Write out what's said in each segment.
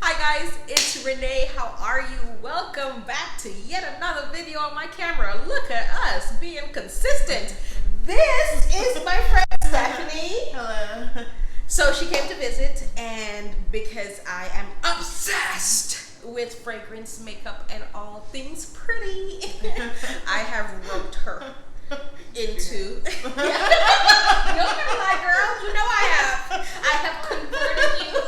Hi guys, it's Renee. How are you? Welcome back to yet another video on my camera. Look at us being consistent. This is my friend Stephanie. Hello. So she came to visit, and because I am obsessed with fragrance, makeup, and all things pretty, I have roped her into you're gonna lie, girl. You know I have converted you.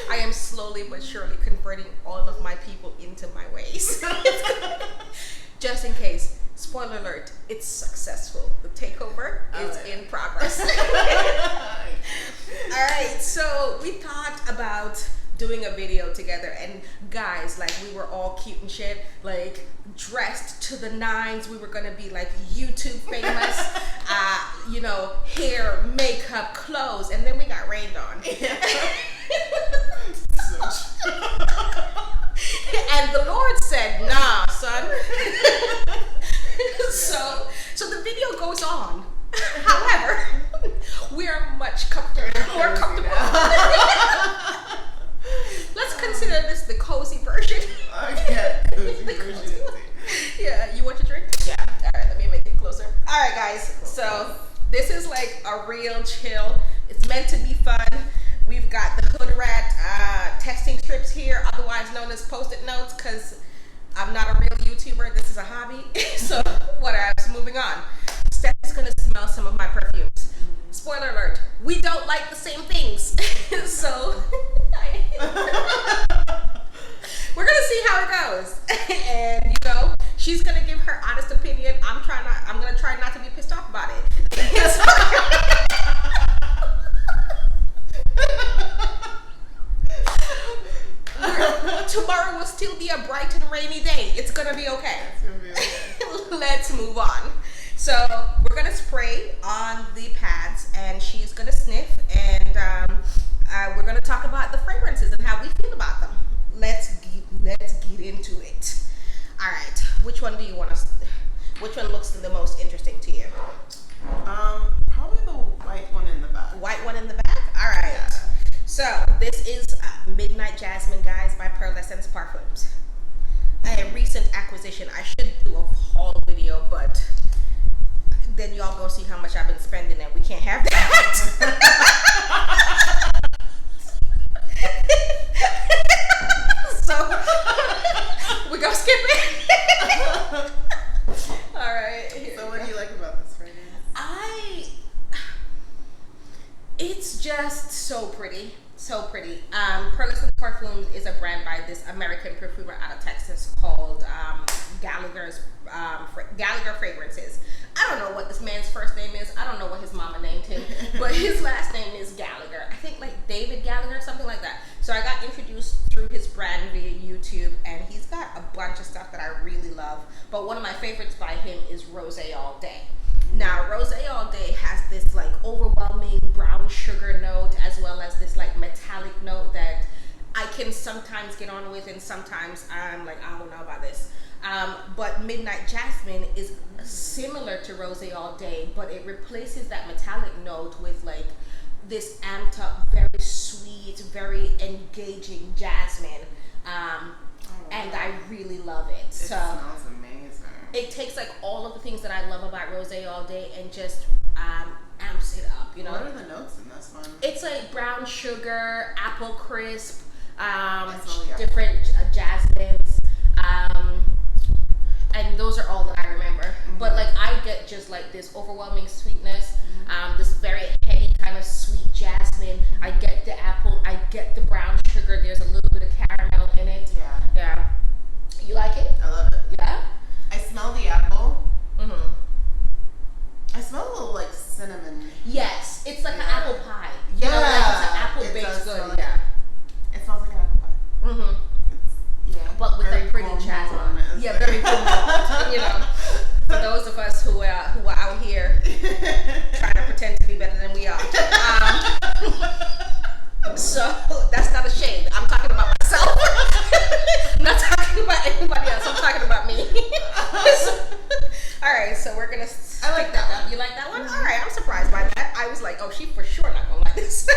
I am slowly but surely converting all of my people into my ways. Just in case, spoiler alert, it's successful. The takeover is in progress. Alright, so we thought about doing a video together, and guys, like, we were all cute and shit, like dressed to the nines. We were gonna be like YouTube famous, hair, makeup, clothes, and then we got rained on. And the Lord said, nah, son. So the video goes on. However, we are much more comfortable. Let's consider this the cozy version. Okay, cozy version. Yeah, you want your drink? Yeah. Alright, let me make it closer. Alright guys, so this is like a real chill. It's meant to be fun. We've got the Hood Rat texting strips here, otherwise known as Post-it notes, because I'm not a real YouTuber. This is a hobby. So whatever, moving on. Steph's gonna smell some of my perfumes. Spoiler alert, we don't like the same things. So we're gonna see how it goes. And she's gonna give her honest opinion. I'm gonna try not to be pissed off about it. Tomorrow will still be a bright and rainy day. It's gonna be okay. Let's move on. So we're gonna spray on the pads, and she's gonna sniff, and we're gonna talk about the fragrances and how we feel about them. Let's get into it. All right, which one looks the most interesting to you? Probably the white one in the back. White one in the back? All right. Yeah. So this is Midnight Jasmine, guys, by Pearlescent Parfums. A recent acquisition. I should do a haul video, but then y'all go see how much I've been spending, and we can't have that. So we gonna skip it. All right. So what do you like about this fragrance? It's just so pretty. So pretty. Pearlescent Parfums is a brand by this American perfumer out of Texas called Gallagher Fragrances. I don't know what this man's first name is. I don't know what his mama named him, but his last name is Gallagher. I think like David Gallagher, something like that. So I got introduced through his brand via YouTube, and he's got a bunch of stuff that I really love. But one of my favorites by him is Rosé All Day. Now, Rosé All Day has this like overwhelming brown sugar note, as well as this like metallic note that I can sometimes get on with, and sometimes I'm like, I don't know about this. But Midnight Jasmine is similar to Rosé All Day, but it replaces that metallic note with like this amped up, very sweet, very engaging jasmine. And I really love it. It smells amazing. It takes like all of the things that I love about Rosé All Day and just amps it up, What are the notes in this one? It's like brown sugar, apple crisp, different jasmines, and those are all that I remember. Mm-hmm. But like I get just like this overwhelming sweetness, this very heady kind of sweet jasmine. Mm-hmm. I get the apple, I get the brown sugar. There's a little bit of caramel in it. Yeah. You like it? I love it. Yeah. I smell the apple. Mm-hmm. I smell a little like cinnamon. Yes, it's like an apple pie. Yeah, like it's an apple baked good. Like, it smells like an apple pie. Mm-hmm. But with a pretty jasmine. Yeah, very cool. For those of us who are out here trying to pretend to be better than we are. So that's not a shade. I'm talking about myself. I'm not talking about anybody else. I'm talking about me. All right, so we're gonna. I like that one. You like that one? Mm-hmm. All right, I'm surprised by that. I was like, oh, she for sure not gonna like this.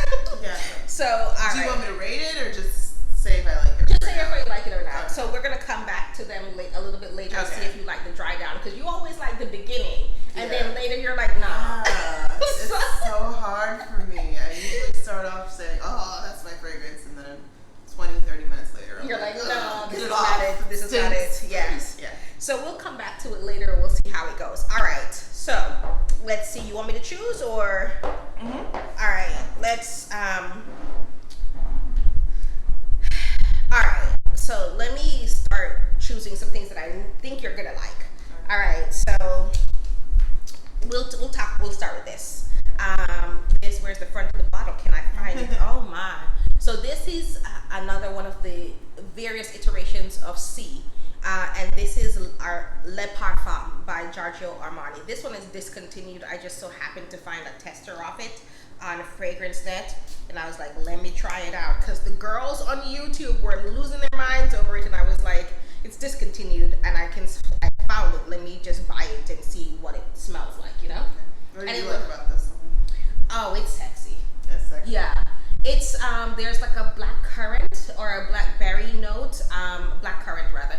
Yeah. So, all Do you right. want me to rate it or just say if I like it? Just say if you like it or not. Okay. So we're gonna come back to them a little bit later and see Okay. if you like the dry down, because you always like the beginning, and Yeah. then later you're like, nah. It's so hard for me. I usually start off saying, "Oh, that's my fragrance," and then 20, 30 minutes later, I'm You're like, no, get this it is off. not it. This is not it. Yes. Yeah. So we'll come back to it later and we'll see how it goes. All right. So let's see. You want me to choose or? Mm-hmm. All right. Let's. All right. So let me start choosing some things that I think you're gonna like. All right. So we'll start with this. Where's the front of the bottle? Can I find it? Oh my. So this is another one of the various iterations of C. And this is our Le Parfum by Giorgio Armani. This one is discontinued. I just so happened to find a tester of it on FragranceNet, and I was like, let me try it out, because the girls on YouTube were losing their minds over it, and I was like, it's discontinued, and I found it. Let me just buy it and see what it smells like, you know? What do you like about this one? Oh, it's sexy. It's sexy. Yeah. It's there's like a black currant or a blackberry note, black currant rather.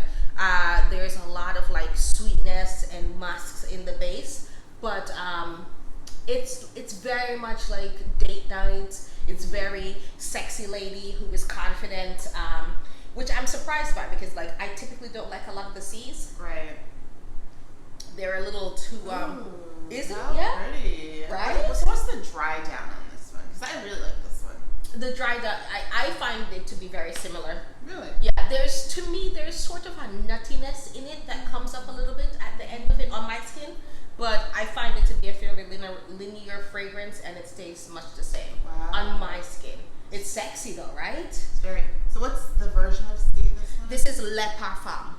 There's a lot of like sweetness and musks in the base, but it's very much like date night. It's very sexy lady who is confident, which I'm surprised by, because like I typically don't like a lot of the C's. Right. They're a little too Ooh, is it? how Yeah. pretty. Right? So what's the dry down on this one? Because I really like this one. The dry down, I find it to be very similar. Really? Yeah, there's sort of a nuttiness in it that comes up a little bit at the end of it on my skin, but I find it to be a fairly linear fragrance, and it stays much the same on my skin. It's sexy though, right? It's very. So what's the version of C this one? This is Le Parfum.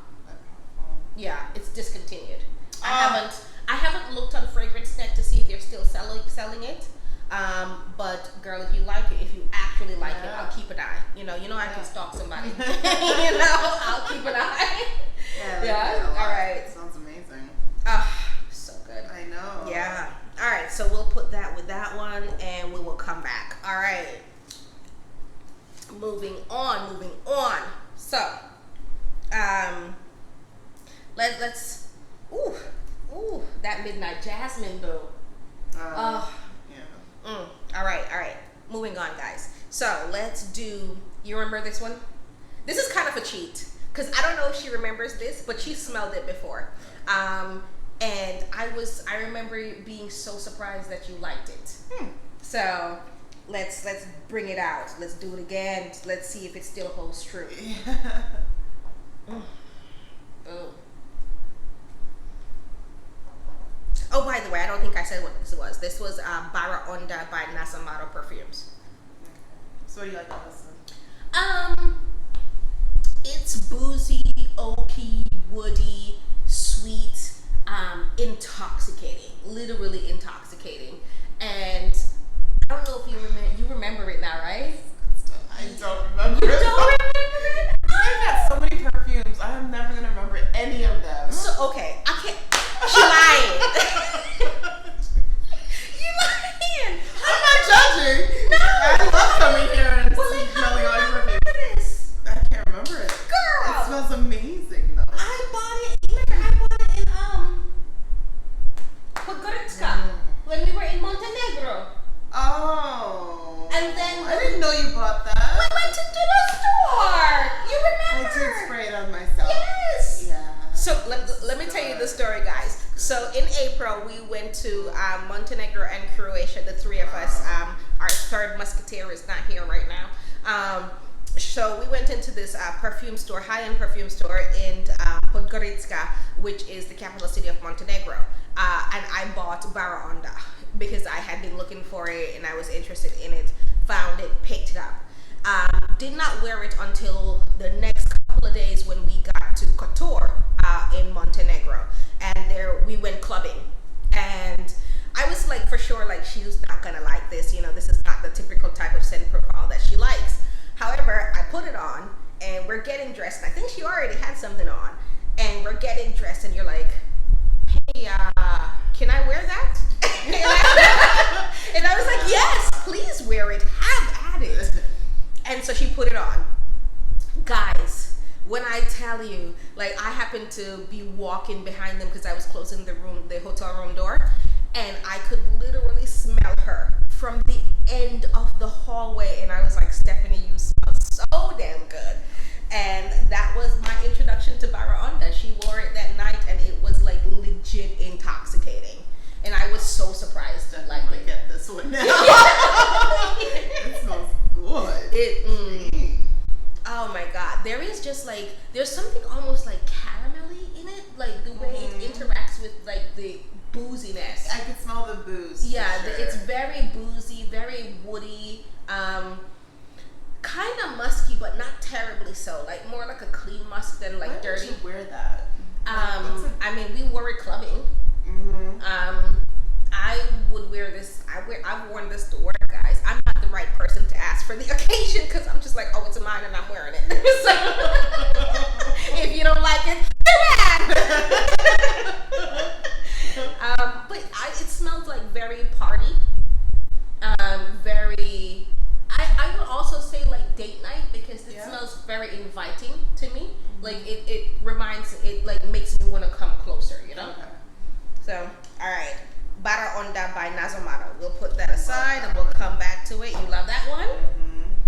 Yeah, it's discontinued. I haven't looked on FragranceNet to see if they're still selling it. But girl, if you like it, if you actually like it, I'll keep an eye. You know I can stalk somebody. I'll keep an eye. Yeah. All right. Sounds amazing. So good. I know. Yeah. All right. So we'll put that with that one, and we will come back. All right. Moving on. So, let's. Ooh, that Midnight Jasmine, boo. Yeah. All right. Moving on, guys. So let's do. You remember this one? This is kind of a cheat, because I don't know if she remembers this, but she smelled it before. And I remember being so surprised that you liked it. So let's bring it out. Let's do it again. Let's see if it still holds true. Oh, by the way, I don't think I said what this was. This was Baraonda by Nasomatto Perfumes. So what do you like about this one? It's boozy, oaky, woody, sweet, intoxicating, literally intoxicating. And I don't know if you remember it now, right? I don't remember. You don't remember it? I've got so many perfumes. I'm never gonna remember any of them. So okay, I can't. She lying. You lying. I'm not judging. No. I love coming here and Well, like, how smelling do all you your remember perfumes. this? I can't remember it. Girl. It smells amazing though. I bought it. Remember, I bought it in Podgorica when we were in Montenegro. Oh. And then I didn't know you bought we that. went to the store. You I remember? did spray it on myself. Yes. Yeah. So let me tell you the story, guys. So in April, we went to Montenegro and Croatia, the three of us. Our third musketeer is not here right now. So we went into this perfume store, high-end perfume store in Podgorica, which is the capital city of Montenegro. And I bought Baraonda because I had been looking for it and I was interested in it. Found it, picked it up. Did not wear it until the next couple of days when we got to Kotor in Montenegro, and there we went clubbing, and I was like, for sure, like, she's not gonna like this, this is not the typical type of scent profile that she likes. However, I put it on and we're getting dressed, and I think she already had something on, and we're getting dressed, and you're like, hey, can I wear that? And I was like, yes, please wear it, have at it. so she put it on. Guys, when I tell you, like, I happened to be walking behind them because I was closing the hotel room door, and I could literally smell her from the end of the hallway, and I was like, Stephanie, you smell so damn good. And that was my introduction to Baraonda. She wore it that night, and it was like legit intoxicating. And I was so surprised to like get this one now. It smells good. Oh my god. There is just like, there's something almost like caramelly in it, like the way it interacts with like the booziness. I can smell the booze. Yeah, sure. It's very boozy, very woody, kind of musky, but not terribly so. Like more like a clean musk than like dirty. Why would you wear that? I mean, we wore it clubbing. I would wear this. I've worn this to work, guys. I'm not the right person to ask for the occasion because I'm just like, oh, it's mine and I'm wearing it. So if you don't like it, too bad. But it smells like very party. Very. I would also say like date night because it smells very inviting to me. Like it makes me want to come closer. You know. Okay. So all right. Baraonda by Nasomatto. We'll put that aside and we'll come back to it. You love that one?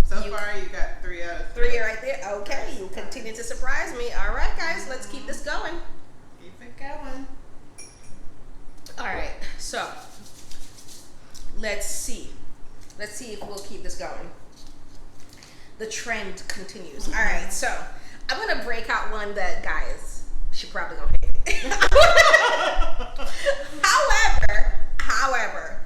So far, you got 3 out of 3. 3 right there. Okay, you continue to surprise me. All right, guys, let's keep this going. Keep it going. All right, so let's see. Let's see if we'll keep this going. The trend continues. All right, so I'm gonna break out one that, guys, she probably gonna hate it. However,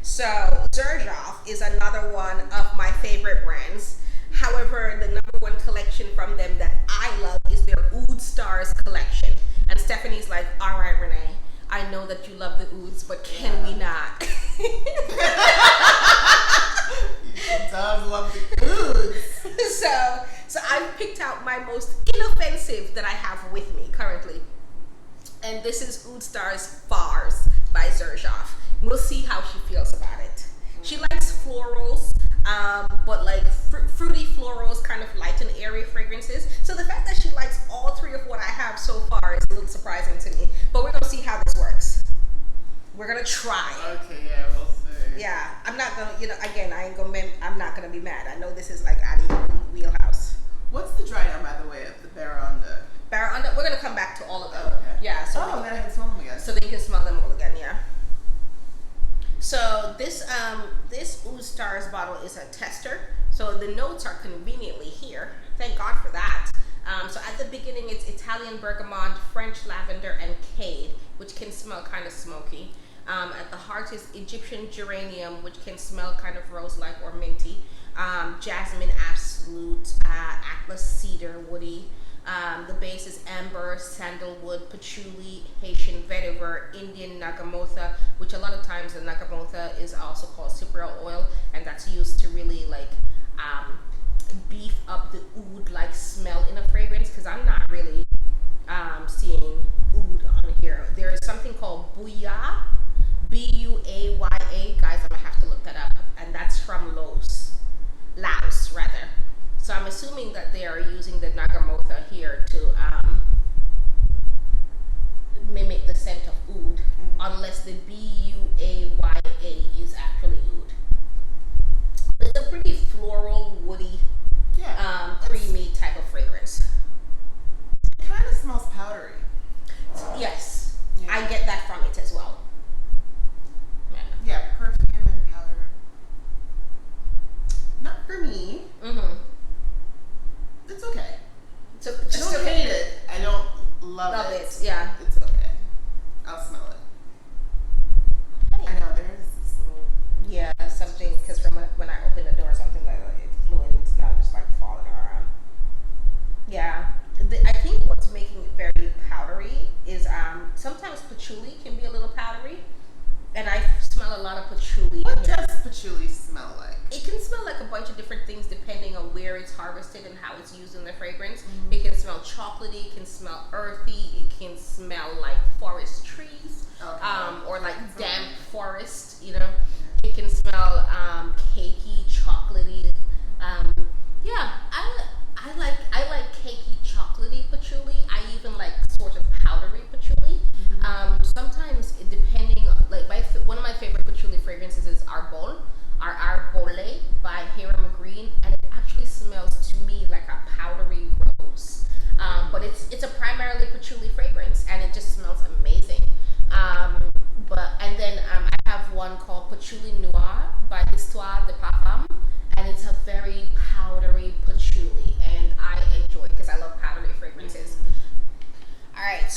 so Xerjoff is another one of my favorite brands. However, the number one collection from them that I love is their Oud Stars collection. And Stephanie's like, all right, Renee, I know that you love the Ouds, but can we not? You does love the Ouds. So I've picked out my most inoffensive that I have with me currently. And this is Oud Stars Fars by Xerjoff. We'll see how she feels about it. She likes florals, but like fruity florals, kind of light and airy fragrances. So the fact that she likes all 3 of what I have so far is a little surprising to me. But we're gonna see how this works. We're gonna try. Okay, yeah, we'll see. Yeah, I'm not gonna, again, I'm not gonna be mad. I know this is like out of your wheelhouse. What's the dry down, by the way, of the Baraonda? Baraonda, we're gonna come back to all of them. Okay. Yeah. So then I can smell them again. So then you can smell them all again. Yeah. So this Oud Stars bottle is a tester. So the notes are conveniently here. Thank God for that. So at the beginning, it's Italian bergamot, French lavender, and cade, which can smell kind of smoky. At the heart is Egyptian geranium, which can smell kind of rose-like or minty. Jasmine absolute, Atlas cedar, woody. The base is amber, sandalwood, patchouli, Haitian vetiver, Indian nagamotha, which a lot of times the nagamotha is also called cypriol oil, and that's used to really like beef up the oud-like smell in a fragrance, because I'm not really seeing oud on here. There is something called Buya, Buaya, guys, I'm gonna have to look that up, and that's from Laos rather. So I'm assuming that they are using the nagamotha here to mimic the scent of oud, unless the Buaya is actually oud. It's a pretty floral, woody, creamy type of fragrance. It kind of smells powdery. Yes, I get that from it as well. Yeah, perfume and powder. Not for me. It's okay. So I don't hate it. I don't love it. Yeah. It's okay. I'll smell it. Hey. I know there's this little. Yeah, something, because from when I opened the door, something like it flew in. It's not just like falling around. Yeah. I think what's making it very powdery is sometimes patchouli can be a little powdery. And I smell a lot of patchouli. What does patchouli smell like? It can smell like a bunch of different things depending on where it's harvested and how it's used in the fragrance. It can smell chocolatey, it can smell earthy, it can smell like forest trees, or like damp forest, It can smell cakey, chocolatey. Yeah,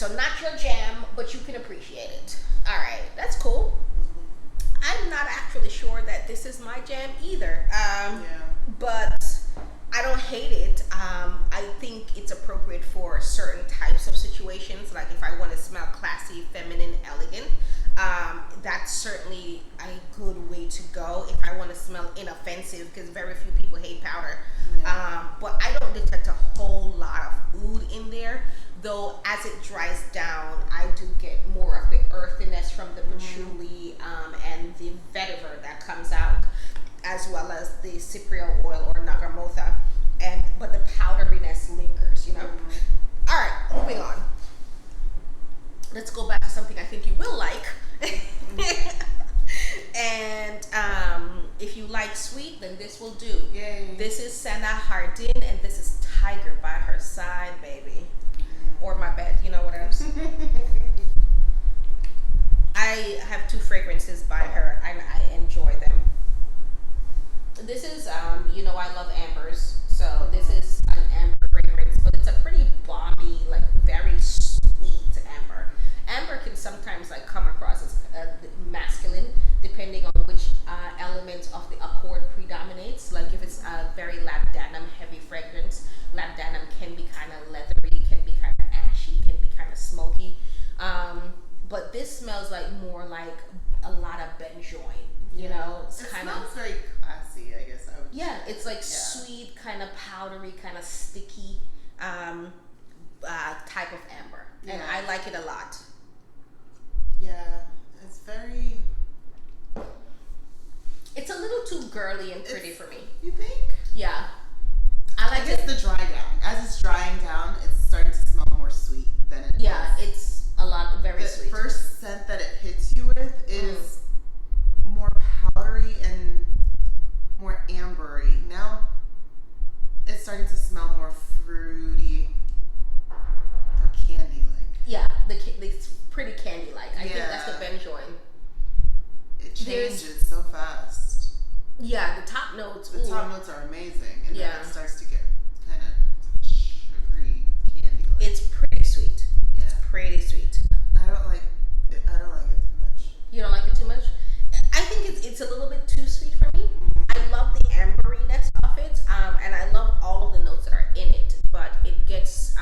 so not your jam, but you can appreciate it. All right, that's cool. I'm not actually sure that this is my jam either. But I don't hate it. I think it's appropriate for certain types of situations. Like if I want to smell classy, feminine, elegant, that's certainly a good way to go. If I want to smell inoffensive, because very few people hate powder. But I don't detect a whole lot of oud in there. Though as it dries down, I do get more of the earthiness from the patchouli and the vetiver that comes out, as well as the cypriol oil or nagamotha, but the powderiness lingers, you know. All right, moving on. Let's go back to something I think you will like. And if you like sweet, then this will do. Yay. This is Senna Hardin, and this is Tiger by her side, baby. Or my bed, you know what else? I have 2 fragrances by her, and I enjoy them. This is, you know, I love ambers, so this is an amber fragrance, but it's a pretty balmy, like very sweet amber. Amber can sometimes like come across as masculine, depending on which element of the accord predominates. Like if it's a very labdanum heavy fragrance, labdanum can be kind of leathery, can be kind of ashy, can be kind of smoky. But this smells like more like a lot of benjoin. You know, it smells very classy, I guess I would say. It's like sweet, kind of powdery, kind of sticky type of amber. And I like it a lot. Yeah, it's very... It's a little too girly and pretty for me. You think? Yeah. I like it. The dry down. As it's drying down, it's starting to smell more sweet than it was. It's a lot, very sweet. The first scent that it hits you with is more powdery and more ambery. Now it's starting to smell more fruity or candy-like. Yeah, it's pretty candy-like. I think that's the benjoin. It changes so fast. Yeah, the top notes. The top notes are amazing, and then it starts to get kind of sugary, candy-like. It's pretty sweet. Yeah, it's pretty sweet. I don't like it too much. You don't like it too much? I think it's a little bit too sweet for me. I love the amberiness of it, and I love all of the notes that are in it. But it gets,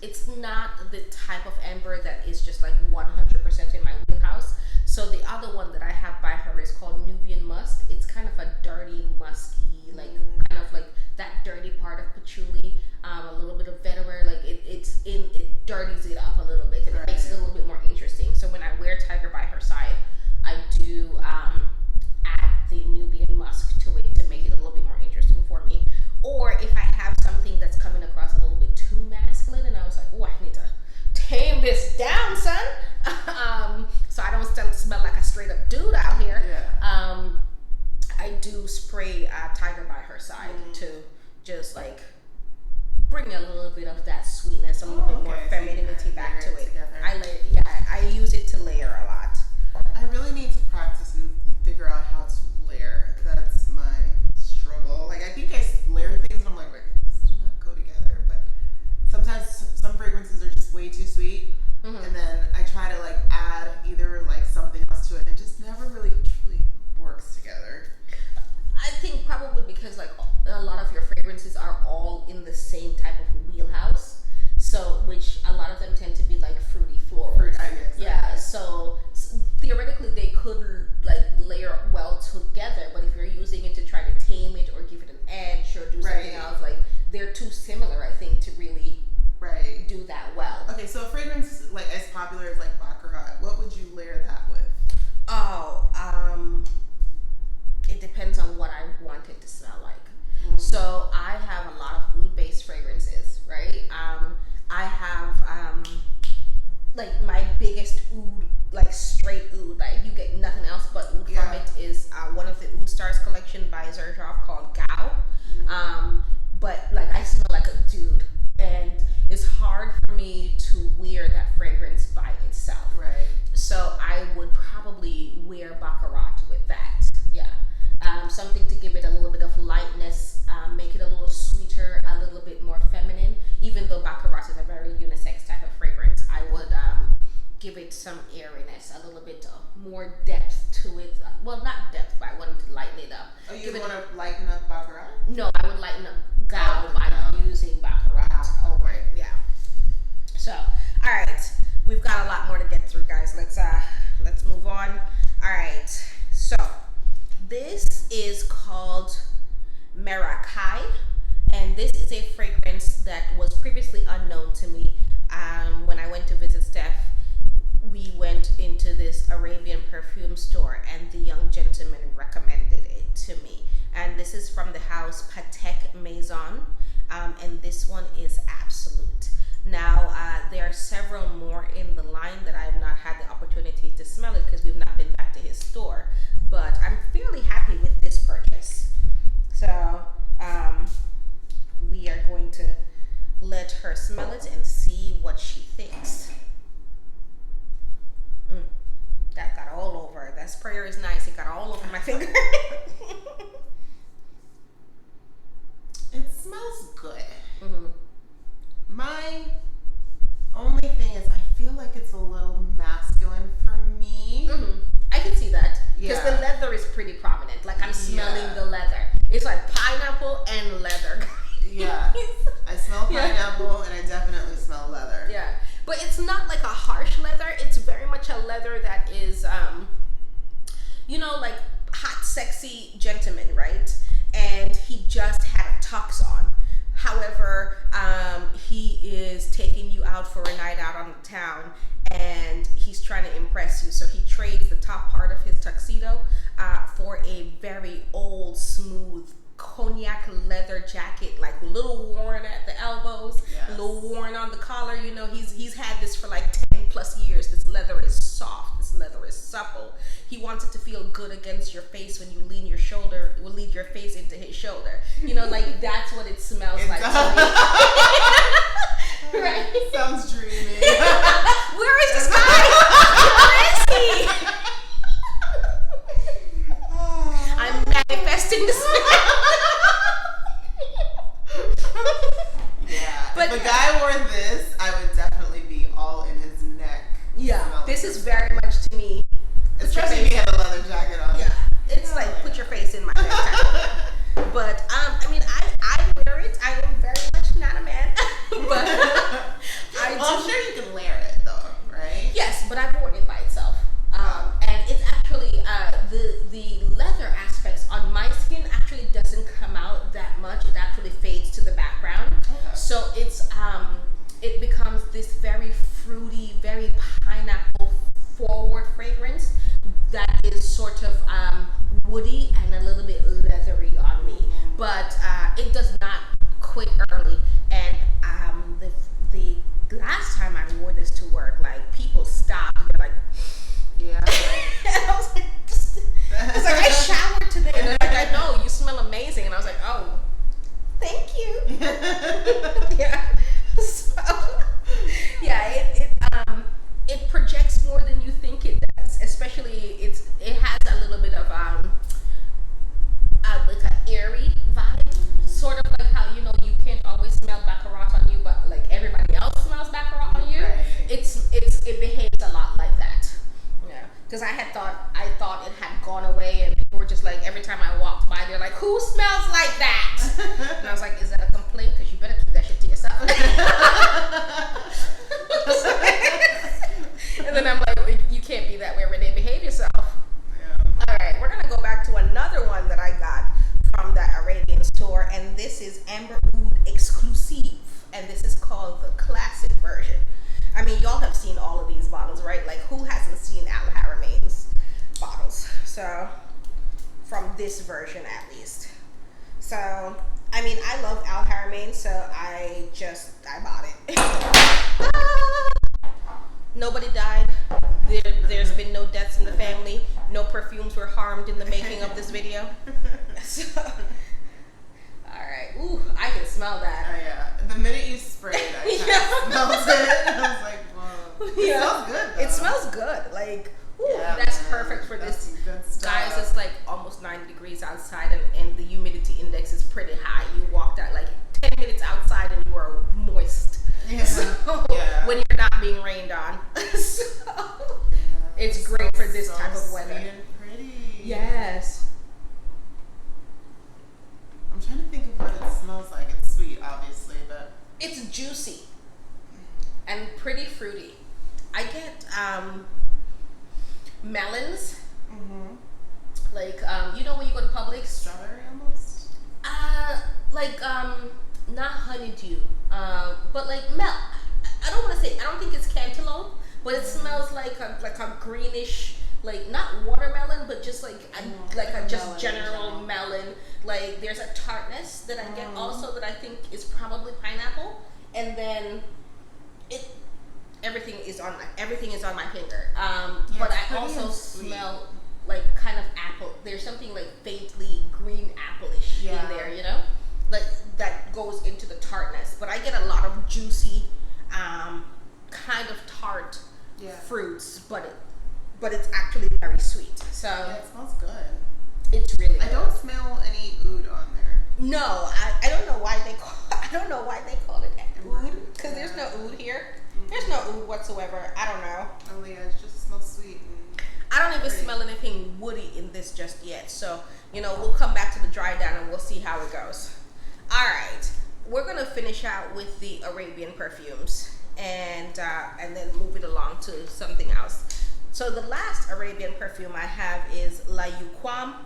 it's not the type of amber that is just like 100% in my wheelhouse. So the other one that I have by her is called Nubian Musk. It's kind of a dirty, musky, like kind of like that dirty part of patchouli, a little bit of vetiver. Like it dirties it up a little bit, and it makes it a little bit more interesting. So when I wear Tiger by her side, I do add the Nubian Musk to it to make it a little bit more interesting for me. Or if I have something that's coming across a little bit too masculine, and I was like, oh, I need to tame this down, son. So I don't smell like a straight up dude out here. I do spray Tiger by her side to just like bring a little bit of that sweetness, a little bit more femininity back to it. I use it to layer a lot. I really need to practice and figure out how to layer. That's my struggle. Like I think I layer things and I'm like, this do not go together. But sometimes some fragrances are just way too sweet. And then I try to like add either like something else to it, and it just never really truly works together. I think probably because like a lot of your fragrances are all in the same type of wheelhouse, so which a lot of them tend to be like fruity florals. So theoretically they could like layer well together, but if you're using it to try to tame it or give it an edge or do something else, like they're too similar, I think, to really do that well. Okay, so a fragrance like as popular as like Baccarat, what would you layer that with? It depends on what I want it to smell like. So I have a lot of oud-based fragrances, right? I have like my biggest oud, like straight oud, like you get nothing else but oud from it, is one of the Oud Stars collection by Xerjoff called Gao. But like I smell like a dude, and it's hard for me to wear that fragrance by itself. So I would probably wear Baccarat with that. Something to give it a little bit of lightness, make it a little sweeter, a little bit more feminine. Even though Baccarat is a very unisex type of fragrance, I would some airiness, a little bit more depth to it. Well, not depth, but I wanted to lighten it up. Oh, you want to lighten up Baccarat? No, I would lighten up Gal by using Baccarat over it. Yeah. So, all right, we've got a lot more to get through, guys. Let's move on. All right, so this is called Merakai, and this is a fragrance that was previously unknown to me. When I went to visit Steph, we went into this Arabian perfume store, and the young gentleman recommended it to me. And this is from the house Patek Maison, and this one is absolute. Now, there are several more in the line that I have not had the opportunity to smell it because we've not been back to his store. But I'm fairly happy with this purchase. So, we are going to let her smell it and see what she thinks. That got all over. That sprayer is nice. It got all over my finger. It smells good. My only thing is I feel like it's a little masculine for me. I can see that. Because Yeah. the leather is pretty prominent. Like I'm smelling the leather. It's like pineapple and leather. Yeah. I smell pineapple and I definitely smell leather. Yeah. But it's not like a harsh leather. It's very much a leather that is, like hot, sexy gentleman, right? And he just had a tux on. However, he is taking you out for a night out on the town, and he's trying to impress you. So he trades the top part of his tuxedo for a very old, smooth cognac leather jacket, like a little worn at the elbows, a little worn on the collar. He's had this for like 10 plus years. This leather is soft. This leather is supple. He wants it to feel good against your face when you lean your face into his shoulder. Like that's what it smells like to me. Right? Sounds dreamy. Where is this guy? Where is he? I'm manifesting this. Yeah. But if a guy wore this, I would definitely be all in his neck. Yeah. This is very much to me. Especially if you have a leather jacket on. Yeah. It's like put your face in my neck type. But I wear it. I am very much not a man. But I'm sure you can layer it though, right? Yes, but I've worn it by itself. And it's actually the leather aspects on my skin actually doesn't come out that much. It actually fades to the background. Okay. So it's it becomes this very fruity, very pineapple forward fragrance that is sort of woody and a little bit leathery on me. But it does not quit early. And the last time I wore this to work, like people stopped and they're like, yeah. and I was like, I showered today, and they're like, I know you smell amazing, and I was like, oh, thank you. Yeah. So yeah, it projects more than you think it does. Especially it has a little bit of like an airy vibe, sort of like how you can't always smell Baccarat on you, but like everybody else smells Baccarat on you. Right. It behaves a lot like that. Yeah, because I thought it had gone away, and people were just like, every time I walked by, they're like, who smells like that? And I was like, is that a complaint? Because you better keep that shit to yourself. And then I'm like, you can't be that way, Renee. Behave yourself. Yeah. All right, we're gonna go back to another one that I got from the Arabian store, and this is Amberwood Exclusive, and this is called the classic version. I mean, y'all have seen all of these bottles, right? Like, who hasn't seen Al Haramain's bottles? So, from this version at least. So, I mean, I love Al Haramain, so I bought it. Nobody died. There's been no deaths in the family. No perfumes were harmed in the making of this video. So, alright. Ooh, I can smell that. Oh yeah. The minute you sprayed, I kind of smelled it. I was like, whoa. It smells good though. It smells good. Like, ooh, yeah, that's man. perfect for That's this. some good stuff. Guys, it's like almost 90 degrees outside, and the humidity index is pretty high. You walked out like 10 minutes outside and you are moist. Yeah. So, Yeah. when you're not being rained on. So, for this so type of weather. Sweet and pretty. Yes. I'm trying to think of what it smells like. It's sweet, obviously, but It's juicy and pretty fruity. I get melons. mm-hmm. Like you know when you go to Publix, Strawberry almost. like not honeydew, but like I don't want to say. I don't think it's cantaloupe, but it smells like a greenish, like not watermelon, but just like a just melon general melon. Like there's a tartness that I get also that I think is probably pineapple, and then everything is on my finger. But I also smell like kind of apple. There's something like faintly green apple-ish in there, you know, like that goes into the tartness. But I get a lot of juicy, kind of tart fruits, but it's actually very sweet. So it smells good. It's really good. I don't smell any oud on there. No, I don't know why they call it oud, because there's no oud here. There's no oud whatsoever. I don't know. Oh yeah, it just smells sweet. I don't even smell anything woody in this just yet. So, you know, we'll come back to the dry down and we'll see how it goes. All right, we're gonna finish out with the Arabian perfumes and then move it along to something else. So the last Arabian perfume I have is La Yuqawam,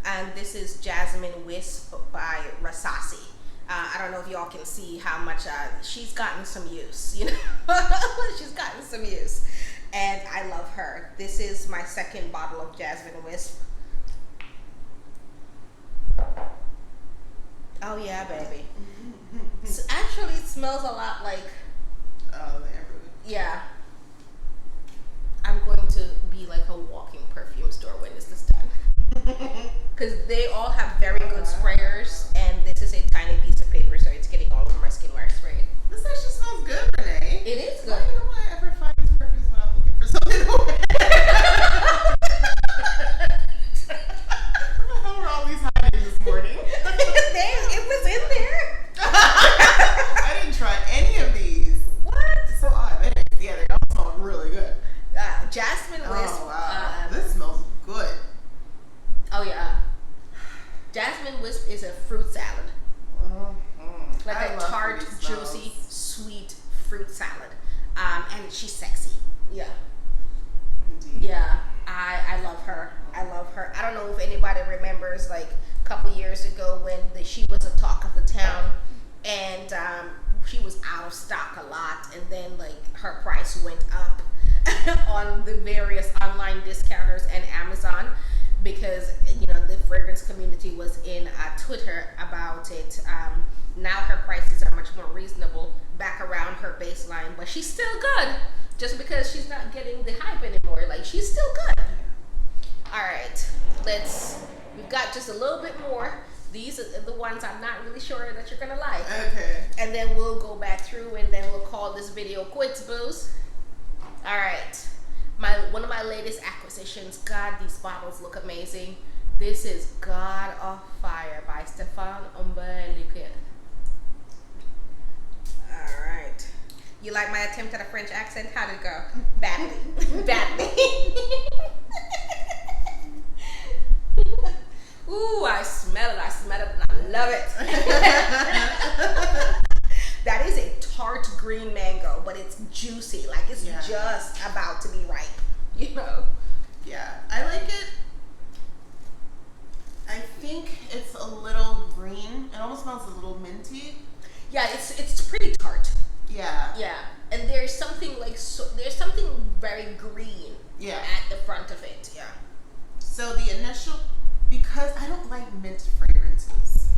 and this is Jasmine Wisp by Rasasi. I don't know if y'all can see how much she's gotten some use, you know. She's gotten some use, and I love her. This is my second bottle of Jasmine Wisp. Oh yeah, baby. Actually, it smells a lot like the Amberwood. Yeah. I'm going to be like a walking perfume store when this is done. Because they all have very good sprayers, and this is a tiny piece of paper, so it's getting all over my skin where I spray it. This actually smells good, Renee. It is good. Why don't I ever find these perfumes when I'm looking for something to wear? Where the hell were all these hiding this morning? It was in there. I didn't try any of these. What? It's so odd. Yeah, they all smell really good. Jasmine Wisp. Oh, wow. This smells good. Oh, yeah. Jasmine Wisp is a fruit salad. Like a tart, juicy, sweet fruit salad. And she's sexy. Yeah. Indeed. Yeah. I love her. I love her. I don't know if anybody remembers, like, a couple years ago when she was a talk of the town, and she was out of stock a lot, and then, like, her price went up on the various online discounters and Amazon, because, you know, the fragrance community was in Twitter about it. Now her prices are much more reasonable, back around her baseline, but she's still good. Just because she's not getting the hype anymore, like, she's still good. All right, we've got just a little bit more. These are the ones I'm not really sure that you're gonna like. Okay. And then we'll go back through and then we'll call this video quits, booze. All right, one of my latest acquisitions. God, these bottles look amazing. This is God of Fire by Stephane Humbert. All right. You like my attempt at a French accent? How did it go? Badly. Badly. Ooh, I smell it. I smell it and I love it. That is a tart green mango, but it's juicy. Like, it's just about to be ripe, you know? Yeah, I like it. I think it's a little green. It almost smells a little minty. Yeah, it's pretty tart. Yeah. Yeah, and there's something there's something very green. Yeah. At the front of it. Yeah. So the initial, because I don't like mint fragrances.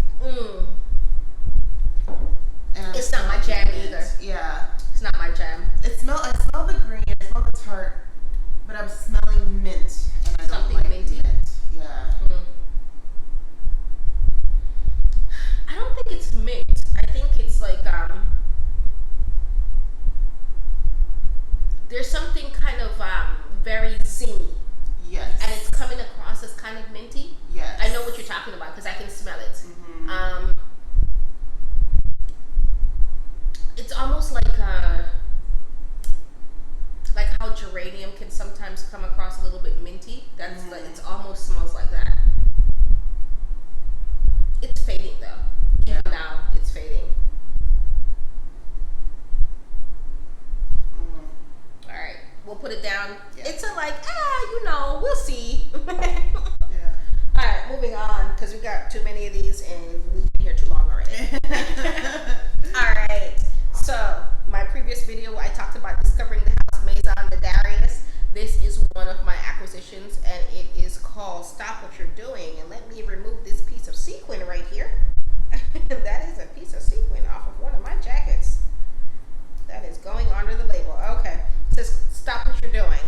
And it's not my jam either. Yeah. It's not my jam. I smell the green, I smell the tart, but I'm smelling mint, and I don't like minty. mint. Yeah. I don't think it's mint. I think it's like there's something kind of very zingy. Yes. And it's coming across as kind of minty. Yes. I know what you're talking about because I can smell it. Mm-hmm. It's almost like how geranium can sometimes come across a little bit it's a like, you know, we'll see. Yeah. All right, moving on, because we got too many of these and we've been here too long already. All right, so my previous video, I talked about discovering the house Maison de Darius. This is one of my acquisitions, and it is called Stop What You're Doing. And let me remove this piece of sequin right here. That is a piece of sequin off of one of my jackets. That is going under the label. Okay, it says Stop What You're Doing.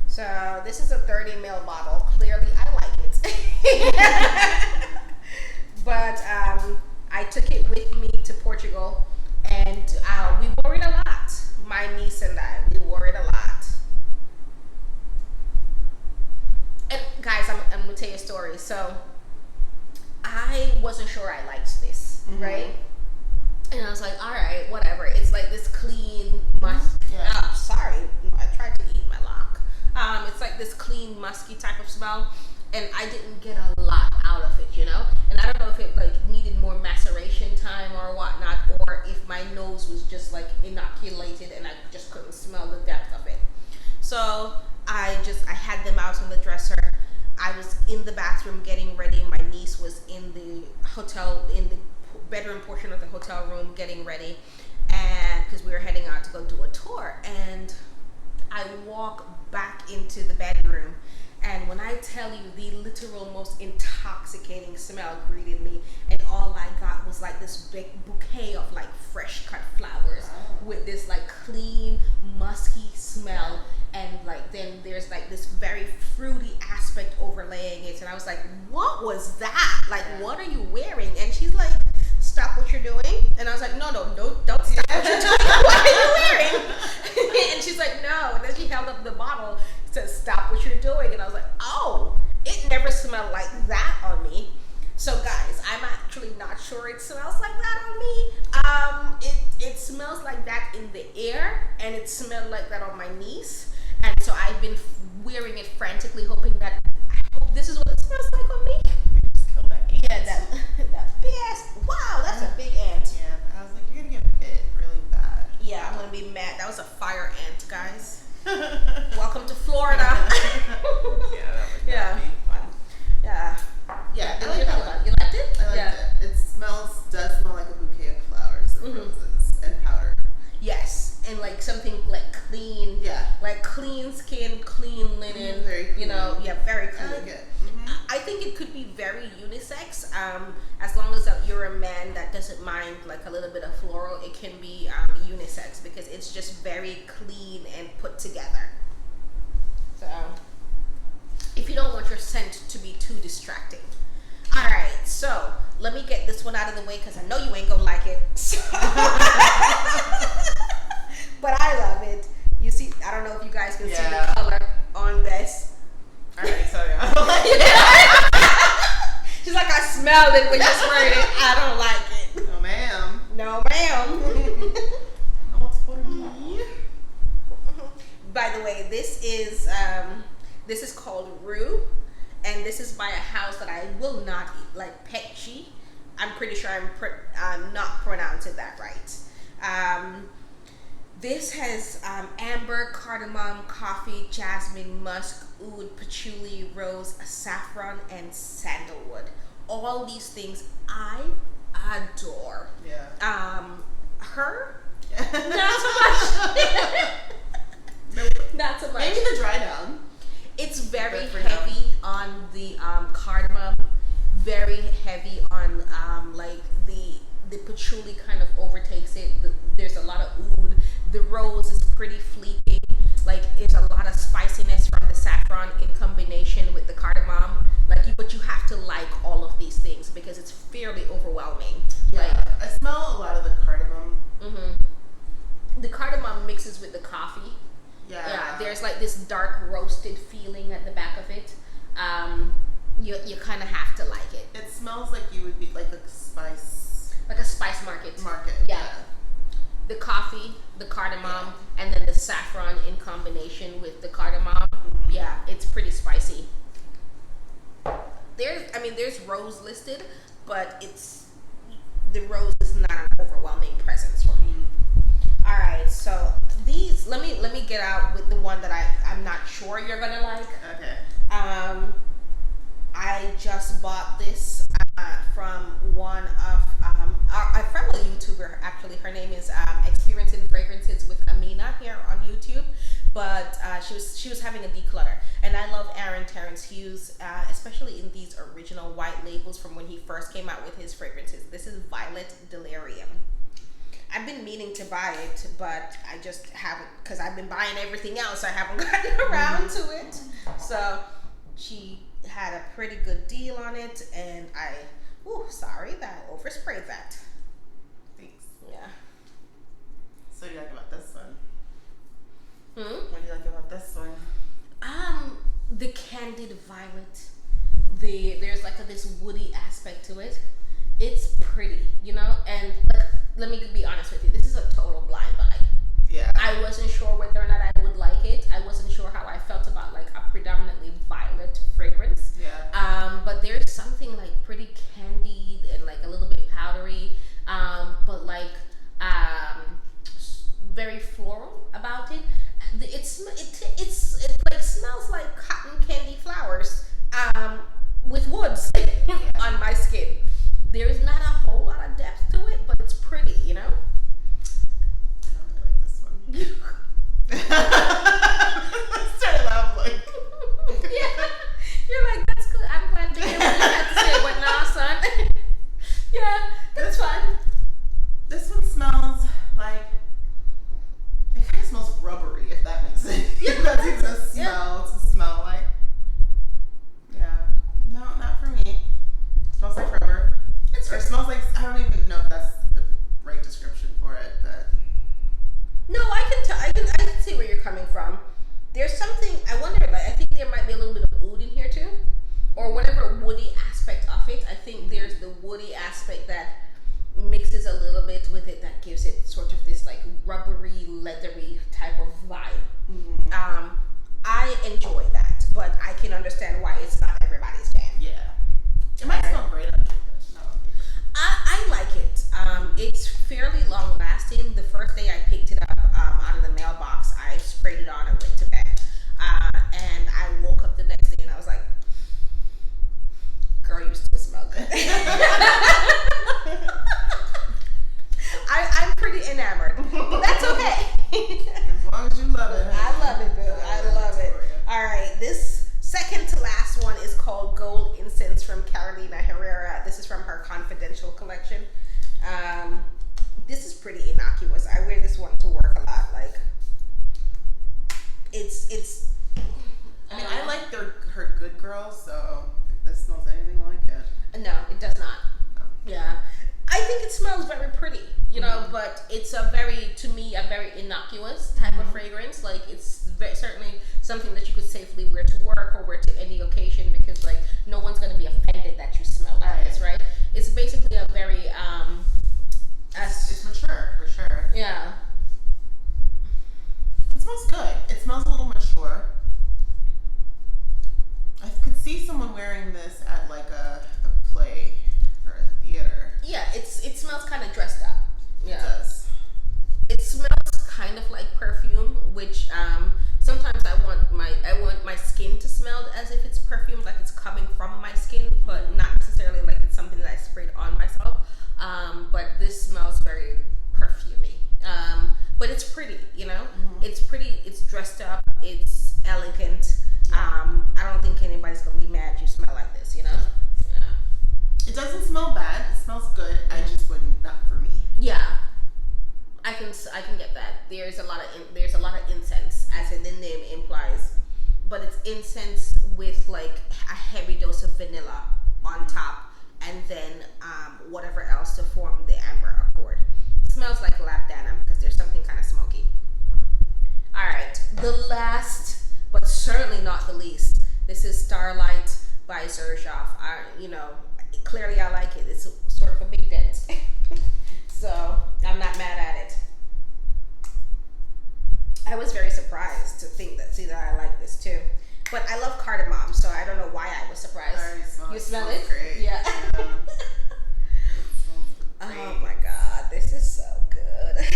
So this is a 30 ml bottle. Clearly, I like it. But I took it with me to Portugal, and we wore it a lot. My niece and I, we wore it a lot. And guys, I'm gonna tell you a story. So I wasn't sure I liked this, right? And I was like, all right, whatever. It's like this clean musk. Yeah. Sorry, I tried to eat my lock. It's like this clean, musky type of smell, and I didn't get a lot out of it, you know. And I don't know if it like needed more maceration time or whatnot, or if my nose was just like inoculated and I just couldn't smell the depth of it. So I had them out on the dresser. I was in the bathroom getting ready. My niece was in the hotel, in the bedroom portion of the hotel room getting ready, and because we were heading out to go do a tour. And I walk back into the bedroom, and when I tell you, the literal most intoxicating smell greeted me, and all I got was like this big bouquet of like fresh cut flowers with this like clean, musky smell. And like then there's like this very fruity aspect overlaying it, and I was like, what was that? Like, what are you wearing? And she's like, stop what you're doing. And I was like, no, don't stop what you're doing. What are you wearing? And she's like, no. And then she held up the bottle, said, stop what you're doing. And I was like, oh, it never smelled like that on me. So guys, I'm actually not sure it smells like that on me. It smells like that in the air, and it smelled like that on my niece. And so I've been wearing it frantically, hoping that, I hope this is what it smells like on me. We just killed that ant. Yeah, that big ass, wow, that's a big ant. Yeah, I was like, you're gonna get bit really bad. Yeah, I'm gonna be mad. That was a fire ant, guys. Welcome to Florida. Yeah, that would be fun. Yeah. Yeah, I What like do you that think one. about it? You liked it? I liked it. It does smell like a bouquet of flowers and roses and powder. Yes, and like something like clean. Yeah. Like clean skin, clean linen. Very clean. You know, yeah, very clean. I like it. I think it could be very unisex, as long as you're a man that doesn't mind like a little bit of floral. It can be unisex because it's just very clean and put together. So, if you don't want your scent to be too distracting. All right, so let me get this one out of the way because I know you ain't gonna like it. So but I love it. You see, I don't know if you guys can see the color on this. All right, so yeah. She's like, I smelled it when you sprayed it. I don't like it. No, ma'am. No, ma'am. No, it's for me. By the way, this is called Ruh, and this is by a house that I will not eat, like Pekji. I'm pretty sure I'm not pronouncing that right. This has amber, cardamom, coffee, jasmine, musk, oud, patchouli, rose, saffron, and sandalwood. All these things I adore. Yeah. Her? Not so much. Not so much. Maybe the dry down. It's very heavy on the cardamom, very heavy on like the patchouli kind of overtakes it. There's a lot of oud. The rose is pretty fleeting. Like it's a lot of spiciness from the saffron in combination with the cardamom. But you have to like all of these things because it's fairly overwhelming. Yeah, I smell a lot of the cardamom. The cardamom mixes with the coffee. Yeah. There's like this dark roasted feeling at the back of it. You kind of have to like it. It smells like you would be like a spice market. Yeah. The coffee, the cardamom, and then the saffron in combination with the cardamom. Yeah, it's pretty spicy. There's rose listed, but the rose is not an overwhelming presence for me. All right, so these, let me get out with the one that I'm not sure you're gonna like. Okay. I just bought this from one of a fellow YouTuber. Actually, her name is Experiencing Fragrances with Amina here on YouTube. But she was having a declutter, and I love Terence Hughes, especially in these original white labels from when he first came out with his fragrances. This is Violet Delirium. I've been meaning to buy it, but I just haven't, because I've been buying everything else. I haven't gotten around to it. So she had a pretty good deal on it, and sorry that I oversprayed that. Thanks. Yeah. So what do you like about this one? What do you like about this one? The Candid Violet. There's like this woody aspect to it. It's pretty, and let me be honest with you. This is a total blind buy. Yeah. I wasn't sure whether or not I would like it. I wasn't sure how I felt about like a predominantly violet fragrance. Yeah. But there's something like pretty candied and like a little bit powdery, but like very floral about it. It like smells like cotton candy flowers with woods on my skin. There is not a whole lot of depth to it, but it's pretty, I don't really like this one. Started out like yeah, you're like, that's good. I'm glad to hear what you had to say, but nah, son. Yeah, that's fine. This one smells like, it kind of smells rubbery, if that makes sense. Yeah, That's a smell to smell like. Yeah. No, not for me. It smells like rubber. It smells like, I don't even know if that's the right description for it, but. No, I can see where you're coming from. There's something, I wonder, like, I think there might be a little bit of oud in here too, or whatever woody aspect of it. I think there's the woody aspect that mixes a little bit with it that gives it sort of this like rubbery, leathery type of vibe. Mm-hmm. I enjoy that, but I can understand why it's not everybody's jam. Yeah. It might smell great on you, but not on paper. I like it. It's fairly long lasting. The first day I picked it up out of the mailbox, I sprayed it on and went to bed. And I woke up the next day and I was like, girl, you still smell good. I'm pretty enamored, but that's okay. As long as you love it. I love it, boo. I love it. All right, this second to last one is called Gold Incense from Carolina Herrera. This is from her Confidential collection. This is pretty innocuous. I wear this one to work a lot. Like, it's. I mean, I like her Good Girl, so if this smells anything like it. No, it does not. No. Yeah. I think it smells very pretty, but it's to me, a very innocuous type of fragrance. Like, it's certainly something that you could safely wear to work or wear to any occasion because, like, no one's going to be offended that you smell like this, right? It's basically a very, it's mature, for sure. Yeah. It smells good. It smells a little mature. I could see someone wearing this at, like, a play or a theater. Yeah, it smells kind of dressed up. Yeah. It does. It smells kind of like perfume, which sometimes I want my skin to smell as if it's perfume, like it's coming from my skin, but not necessarily like it's something that I sprayed on myself. But this smells very perfumey. But it's pretty, Mm-hmm. It's pretty. It's dressed up. It's elegant. Yeah. I don't think anybody's gonna be mad you smell like this, Yeah. It doesn't smell bad. It smells good. I just wouldn't. Not for me. Yeah, I can get that. There's a lot of incense, as the name implies, but it's incense with like a heavy dose of vanilla on top, and then whatever else to form the amber accord. It smells like labdanum because there's something kind of smoky. All right, the last but certainly not the least. This is Starlight by Xerjoff. Clearly I like it. It's sort of a big dent. So I'm not mad at it. I was very surprised to see that I like this too. But I love cardamom, so I don't know why I was surprised. I already smell You it. smell Smells it? great. Yeah. It smells great. Oh my god, this is so good.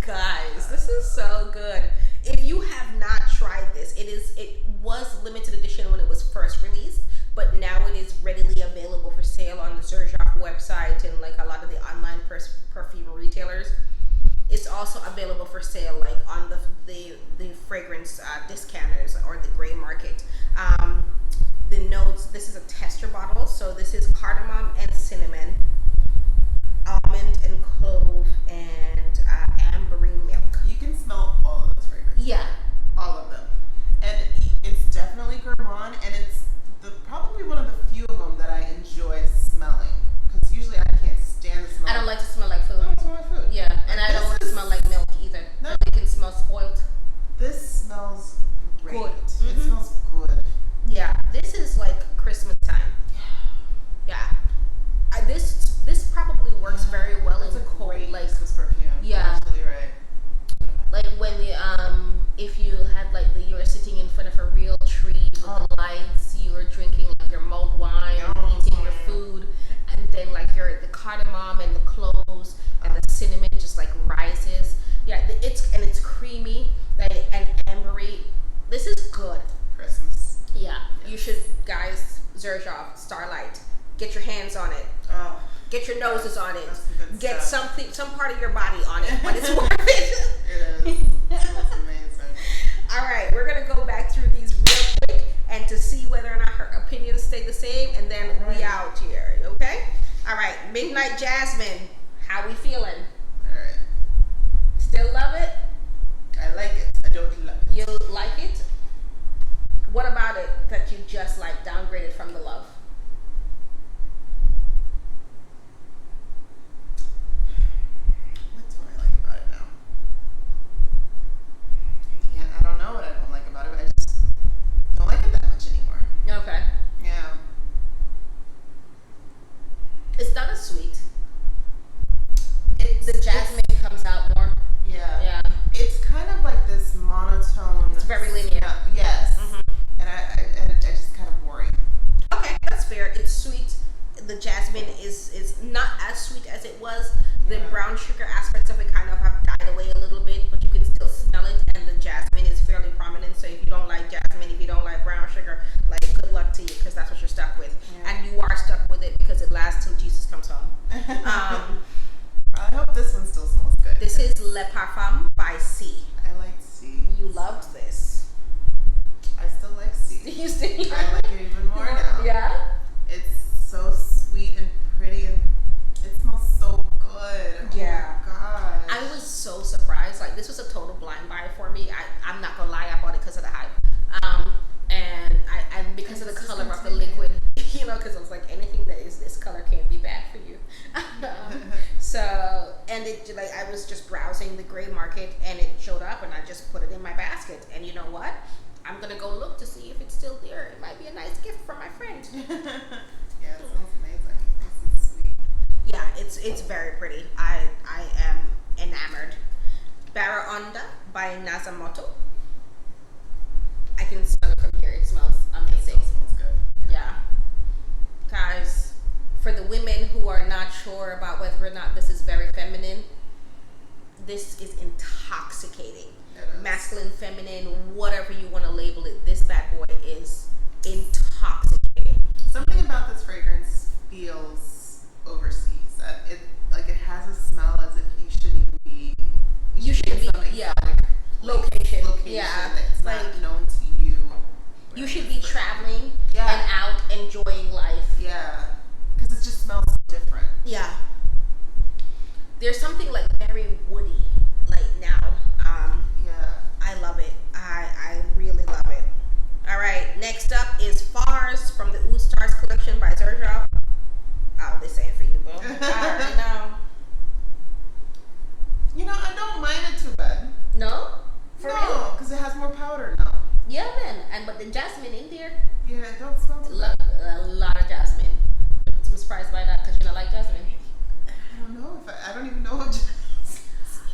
Guys, this is so good. If you have not tried this, it was limited edition when it was first released, but now it is readily available for sale on the Xerjoff website and like a lot of the online perfume retailers. It's also available for sale like on the fragrance discounters or the gray market. The notes, this is a tester bottle, so this is cardamom and cinnamon, almond and clove, and ambery milk. You can smell all of those fragrances. Yeah. All of them. And it's definitely gourmand, and it's probably one of the few of them that I enjoy smelling. Because usually I can't stand the smell. I don't like to smell like food. I don't smell like food. Yeah, and I don't want to smell like milk either. No. It can smell spoiled. This smells great. Good. It smells good. Yeah, this is like Christmas time. Yeah. This probably works very well in cold, great like Christmas perfume. yeah. You're absolutely right. Like when the if you had like you were sitting in front of a real tree with the lights, you were drinking like your mulled wine, eating your food, and then like the cardamom and the cloves and the cinnamon just like rises. Yeah, it's creamy, like and ambery. This is good. Christmas. Yeah, you should, guys. Xerjoff, Starlight. Get your hands on it. Oh, get your noses on it. Get stuff. some part of your body on it, but it's worth it. It is. It smells amazing. All right, we're gonna go back through these real quick and to see whether or not her opinions stay the same, and then we out here. Okay. All right, Midnight Jasmine. How we feeling? All right. Still love it? I like it. I don't love it. You like it? What about it that you just like downgraded from the love? What do I like about it now? I don't know what I don't like about it, but I just don't like it that much anymore. Okay. Yeah. It's not as sweet. The jasmine comes out more. Yeah. Yeah. It's kind of like this monotone. It's very linear. Yes. Mm-hmm. And I just kind of boring. Okay, that's fair. It's sweet. The jasmine is not as sweet as it was. The brown sugar aspects of it kind of have died away a little bit, but you can still smell it, and the jasmine is fairly prominent. So if you don't like jasmine, if you don't like brown sugar, like good luck to you, because that's what you're stuck with. Yeah. And you are stuck with it because it lasts till Jesus comes home. I hope this one still smells good. This is Le Parfum by C. I like C. You loved this. I still like C. You still I like it even more now. Yeah? It's so sweet and pretty, and it smells so good. Yeah. Oh my gosh. I was so surprised. Like, this was a total blind buy for me. I'm not gonna lie, I bought it because of the hype. And because of the color of the liquid, you know, because I was like, anything that is this color can't be bad for you. So, and it, like, I was just browsing the gray market and it showed up and I just put it in my basket. And you know what? I'm gonna go look to see if it's still there. It might be a nice gift for my friend. Yeah, it smells amazing. Nice and sweet. Yeah, it's very pretty. I am enamored. Baraonda by Nasomatto. I can smell it from here. It smells amazing. It smells good. Yeah. Guys, for the women who are not sure about whether or not this is very feminine, this is intoxicating. Masculine, feminine, whatever you want to label it, this bad boy is intoxicating. Something about this fragrance feels overseas. It has a smell as if you shouldn't even be. You should be, yeah. Location. Yeah. That's like, not known to you. You should be traveling Yeah. and out enjoying life. Yeah. Because it just smells so different. Yeah. There's something like very woody, like now. Yeah. I love it. I really love it. All right. Next up is Fars from the Oud Stars collection by Xerjoff. Oh, this ain't for you, boo. I already know. You know, I don't mind it too bad. No? For real? No, because it has more powder now. Yeah, man. But the jasmine in there, Yeah, it don't smell too bad. a lot of jasmine. I'm surprised by that because you don't like jasmine. I don't know if I don't even know what.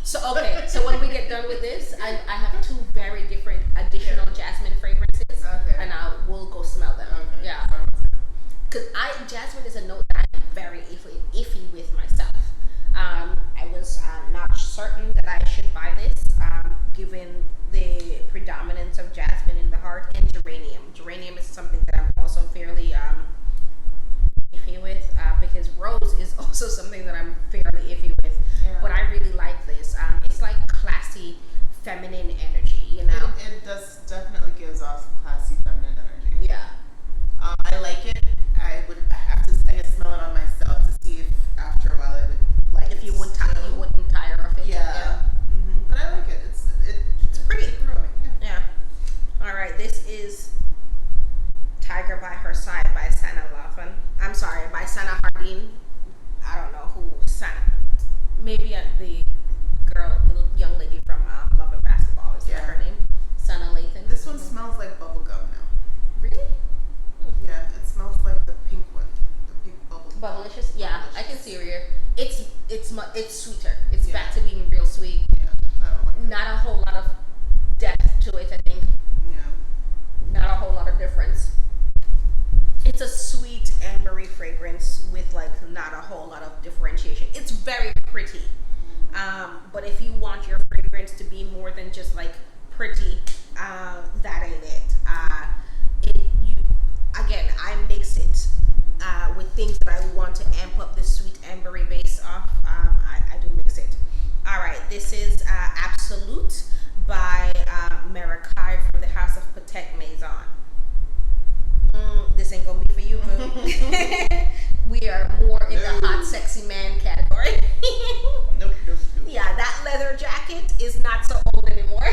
So okay, so when we get done with this, I have two very different additional jasmine fragrances, and I will go smell them. Okay. Yeah, because jasmine is a note that I'm very iffy with myself. I was not certain that I should buy this. fairly iffy with. Yeah. But I really like this. It's like classy, feminine energy, you know? It does definitely gives off classy feminine energy. Yeah. I like it. I would have to, I guess, smell it on myself to see if after a while I would like If it. you wouldn't tire of it. Yeah. Mm-hmm. But I like it. It's pretty. growing. Yeah. All right. This is Tiger by Her Side by Sana Laughlin. I'm sorry, by Sana Hardin. I don't know who Sana. Maybe the young lady from Love and Basketball. Is that her name? Sana Lathan. This one smells like bubble gum now. Really? Yeah, it smells like the pink one. The pink bubble. Bubblicious? Yeah, I can see here. It's sweeter. It's Yeah. back to being real sweet. Yeah, I don't like it. Not a whole lot of depth to it, I think. Yeah. Not a whole lot of difference. It's a sweet ambery fragrance with like not a whole lot of differentiation. It's very pretty. But if you want your fragrance to be more than just like pretty, that ain't it. Again, I mix it with things that I want to amp up the sweet ambery base off. I do mix it. All right, this is Absolute by Merakai from the House of Patek Maison. This ain't gonna be for you, boo. We are more in the hot, sexy man category. Nope. Yeah, that leather jacket is not so old anymore.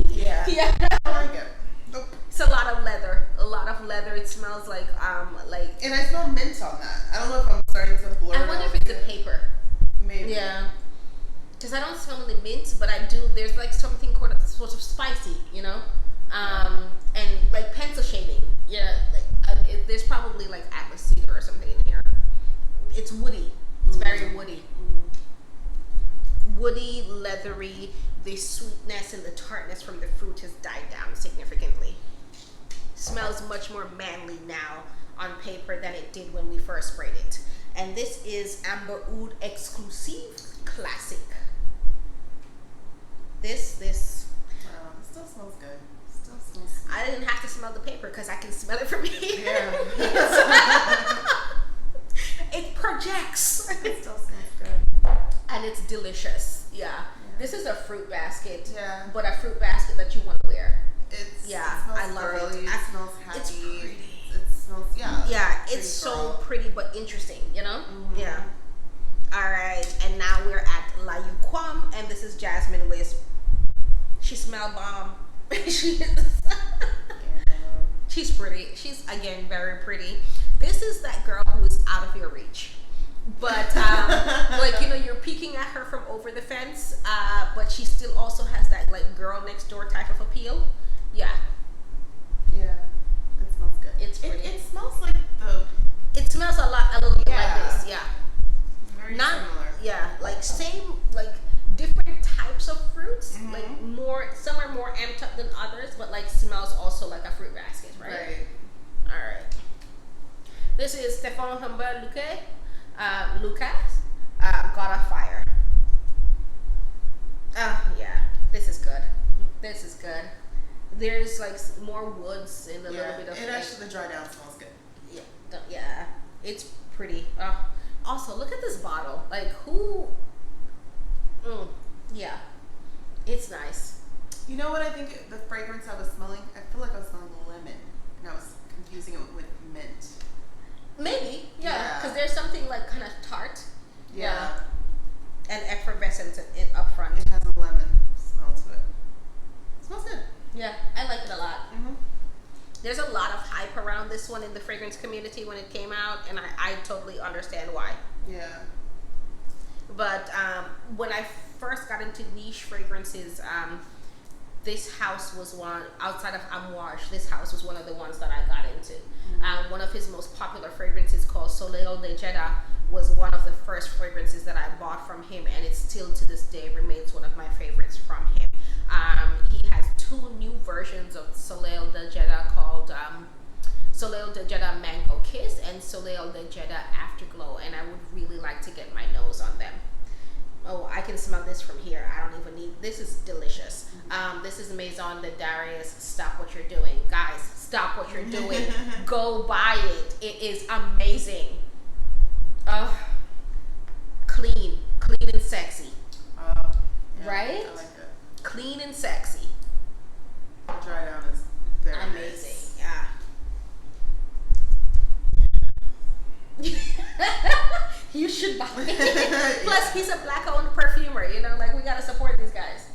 Yeah. Yeah. I like it. Nope. It's a lot of leather. A lot of leather. It smells like And I smell mint on that. I don't know if I'm starting to blur. I wonder if it's the paper. Maybe. Yeah. Because I don't smell the mint, but I do. There's like something sort of spicy, you know, and like pencil shaving. Yeah, like there's probably like Atlas cedar or something in here. It's woody. It's very woody. Woody, leathery. The sweetness and the tartness from the fruit has died down significantly. Smells much more manly now on paper than it did when we first sprayed it. And this is Amberwood Exclusive Classic. This. Wow, it still smells good. Still smells sweet. I didn't have to smell the paper because I can smell it from here. Yeah. It projects. It still smells good. And it's delicious. Yeah. This is a fruit basket. Yeah. But a fruit basket that you want to wear. It Yeah, smells I love girly. it. It smells happy. It's pretty. It smells, Yeah, pretty it's so girl. pretty but interesting, you know? Mhm. Yeah. All right, and now we're at La Yuqawam, and this is Jasmine Wisp. She smell bomb. She's pretty. She's, again, very pretty. This is that girl who is out of your reach. But, like, you know, you're peeking at her from over the fence, but she still also has that, like, girl next door type of appeal. Yeah. Yeah. It smells good. It's pretty. It smells like the... It smells a little bit like this, yeah. Very Not, similar. yeah, like same, like different types of fruits. Mhm. Like more, some are more amped up than others, but like smells also like a fruit basket, right? Right. All right. This is Stephane Humbert Lucas, God of Fire. Oh yeah, this is good. This is good. There's like more woods and a little bit of. It actually, the dry down smells good. Yeah, it's pretty. Also, look at this bottle. Like, who? Yeah, it's nice. You know what I think the fragrance I was smelling? I feel like I was smelling lemon, and I was confusing it with mint. Maybe, yeah, Yeah. because there's something like kind of tart. Yeah. And effervescent up front. It has a lemon smell to it. It smells good. Yeah, I like it a lot. Mm-hmm. There's a lot of hype around this one in the fragrance community when it came out, and I totally understand why. Yeah. But when I first got into niche fragrances, this house was one, outside of Amouage, this house was one of the ones that I got into. One of his most popular fragrances called Soleil de Jeddah was one of the first fragrances that I bought from him, and it still to this day remains one of my favorites from him. He has 2 new versions of Soleil de Jeddah called Soleil de Jeddah Mango Kiss and Soleil de Jeddah Afterglow, and I would really like to get my nose on them. Oh, I can smell this from here. I don't even need, this is delicious. This is Maison de Darius Stop What You're Doing. Guys, stop what you're doing. Go buy it. It is amazing. sexy. Yeah, Right? I like it. Clean and sexy. The dry down is very Amazing. nice. Yeah. You should buy it. Plus, he's a black-owned perfumer. You know, like we gotta support these guys.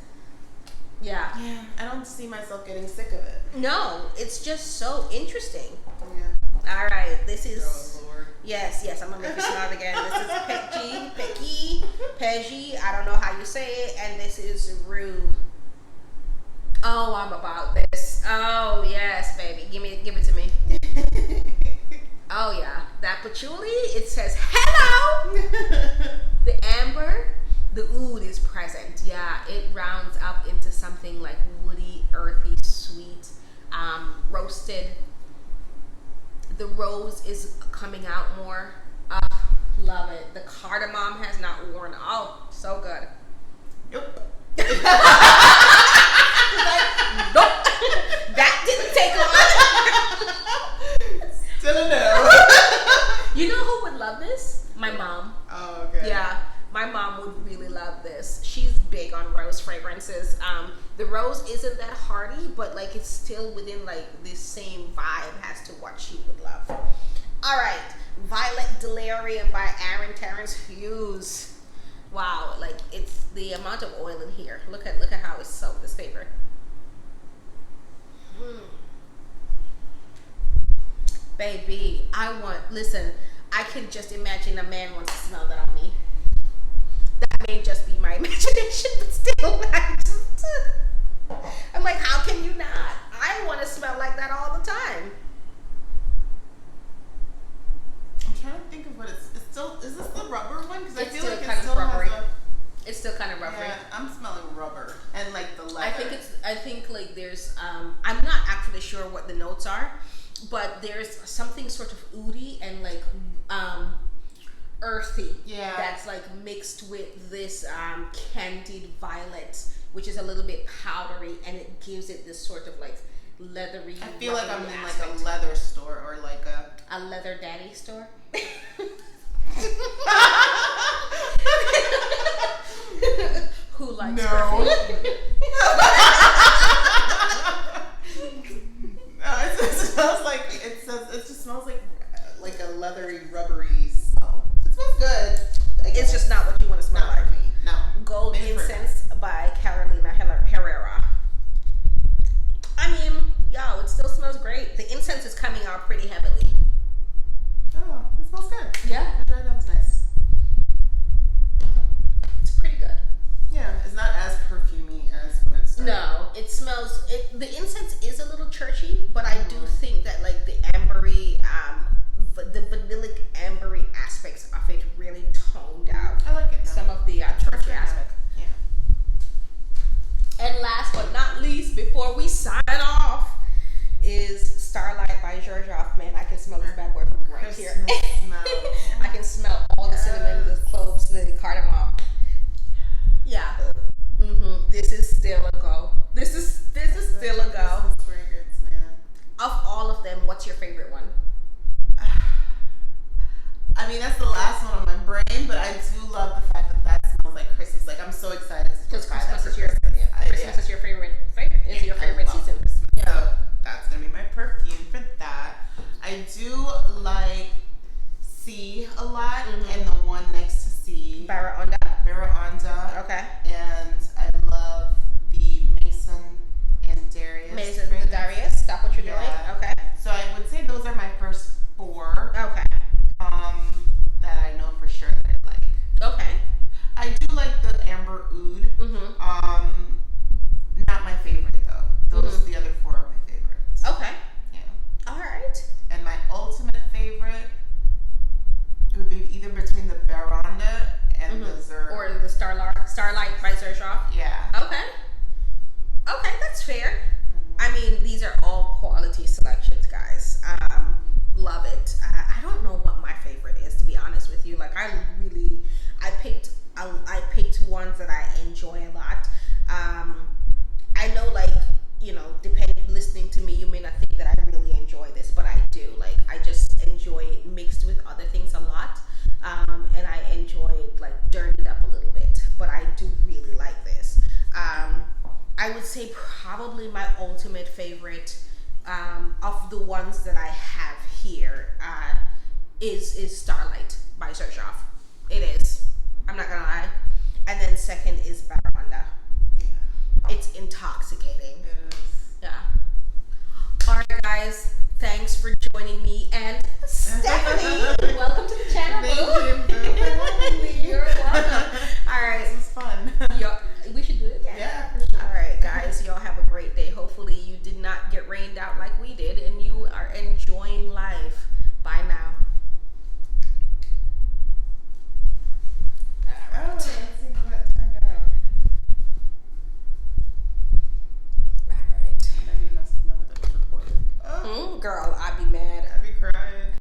Yeah. Yeah, I don't see myself getting sick of it. No, it's just so interesting. Yeah. All right, this is. Oh Lord. Yes, I'm gonna make you smile again. This is Pekji. I don't know how you say it, and this is Ruh. Oh, I'm about this. Oh yes, baby, give it to me. Oh yeah, that patchouli. It says hello. The amber, the oud is present. Yeah, it rounds up into something like woody, earthy, sweet, roasted. The rose is coming out more. Love it. The cardamom has not worn. Oh, so good. Yep. Nope. That didn't take long. Still a no. You know who would love this? My mom. Oh, okay. Yeah, my mom would really love this. She's big on rose fragrances. The rose isn't that hardy, but like it's still within like this same vibe as to what she would love. All right, Violet Delirium by Terence Hughes. Wow, like it's the amount of oil in here. Look at how it's soaked. This paper. Baby, listen, I can just imagine a man wants to smell that on me. That may just be my imagination, but still, I'm like, how can you not? I want to smell like that all the time. I'm trying to think of what it's still. Is this the rubber one? Because I feel like it kind still of rubbery. has a. It's still kind of rubbery. Yeah, I'm smelling rubber and like the leather. I think like there's I'm not actually sure what the notes are, but there's something sort of oody and like earthy. Yeah. That's like mixed with this Candid Violet, which is a little bit powdery, and it gives it this sort of like leathery. I feel like I'm in aspect. like a leather store or like A leather daddy store. Who likes perfume? No, it smells like it just smells like a leathery, rubbery smell. It smells good. It's just not what you want to smell not like. for me. No. Gold Maybe for Incense by Herrera. I mean, yo, it still smells great. The incense is coming out pretty heavily. Oh, it smells good. Yeah. The dry down's nice. It's pretty good. Yeah, it's not as perfumey as when it started. No, it smells. The incense is a little churchy, but I do think that like the ambery, the vanillic ambery aspects of it really toned out. I like it. Some of the churchy aspect. Yeah. And last but not least, before we sign off, is Starlight by Giorgio. Man, I can smell this bad boy from right here. Smell. I can smell all the cinnamon, the cloves, the cardamom. Yeah. This is still a go. This is still a go. Christmas fragrance, man. Of all of them, what's your favorite one? I mean, that's the last one on my brain, but I do love the fact that smells like Christmas. Like, I'm so excited to Because try that Christmas is for your Christmas. Christmas is your favorite. Is your favorite I love season. Christmas. Yeah. So that's gonna be my perfume for that. I do like C a lot, and the one next to C, Baraonda. Okay. And I love the Maison Maison de Darius. Stop what you're doing. Okay. So I would say those are my first four. Okay. That I know for sure that I like. Okay. I do like the amber oud. Not my favorite though. Those the other four are my favorites. Okay. Yeah. All right. And my ultimate favorite would be either between the Baraonda and the Xerjoff. Or the Starlight by Xerjoff. Yeah. Okay. Okay, that's fair. I mean, these are all quality selections, guys. Love it. I don't know what my favorite is, to be honest with you. Like, I picked ones that I enjoy a lot. I know, like, you know, listening to me, you may not think that I really enjoy this, but I do. Like, I just enjoy it mixed with other things a lot. And I enjoy it, like, dirtied up a little bit. I would say probably my ultimate favorite of the ones that I have here is Starlight by Xerjoff.